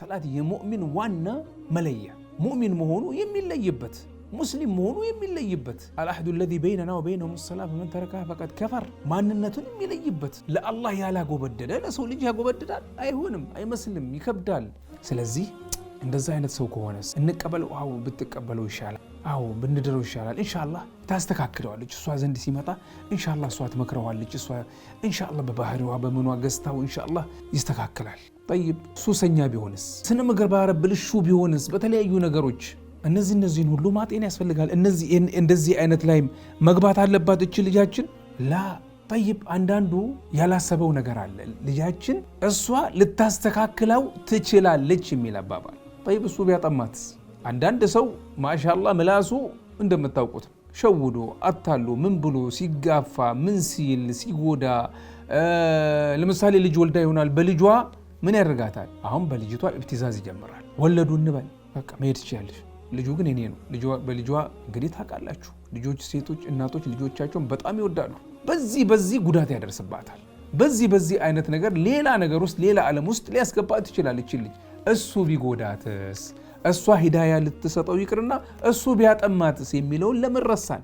ሰላት የሙእሚን ዋና መለያ ሙእሚን መሆኑ የሚለይበት ሙስሊም መሆኑ የሚለይበት አልአህዱ الذي بيننا وبينهم الصلاة فمن تركها فقد كفر ማንነቱን የሚለይበት ለአላህ ያላጎበደደ ለሰው ልጅ ያጎበደዳል አይሆንም አይመስልም ይከብዳል ስለዚህ እንደዛ አይነት ሰው ከሆነስ እንቀበለው አው ብትቀበለው ይሻላል አው ብንድረው ይሻላል ኢንሻአላህ ታስተካክለዋለች እሷ ዘንድ ሲመጣ ኢንሻአላህ እሷ ትመክረዋለች እሷ ኢንሻአላህ በባህሪዋ በመኗ ገስታው ኢንሻአላህ ይስተካከላል طيب ሱሰኛ ቢሆንስ ስነ ምግባር ብልሹ ቢሆንስ በተለያዩ ነገሮች እነዚህን ሁሉ ማጤን ያስፈልጋል እንደዚህ አይነት ላይ መግባት አለባት እቺ ልጃችን ላ طيب አንዳንዱ ያላሰበው ነገር አለ ልጃችን እሷ ልታስተካክለው ትችላለች የሚል አባባል طيب እሱ ቢያጠማትስ አንዳንድ ሰው ማሻአላህ ምላሱ እንደምታውቁት ሸውዶ አታሎ ምን ብሎ ሲጋፋ ምን ሲል ሲጎዳ ለምሳሌ ልጅ ወልዳ ይሆናል በልጇ ምን ያደርጋታል አሁን በልጅቷ ኢብቲዛዝ ይጀምራል ወለዱ እንበል በቃ መሄድ ትችላለች ልጁ ግን እኔ ነው በልጇ እንግዲህ ታውቃላችሁ ልጆች ሴቶች እናቶች ልጆቻቸውን በጣም ይወዳሉ በዚህ ጉዳት ያደርስባታል በዚህ አይነት ነገር ሌላ ነገር ውስጥ ሌላ ዓለም ውስጥ ሊያስገባት ይችላል ልጅ እሱ ቢጎዳትስ እሷ ሂዳያ ልትሰጠው ይቅርና እሱ ቢያጠማትስ የሚለውን ለምን ረሳን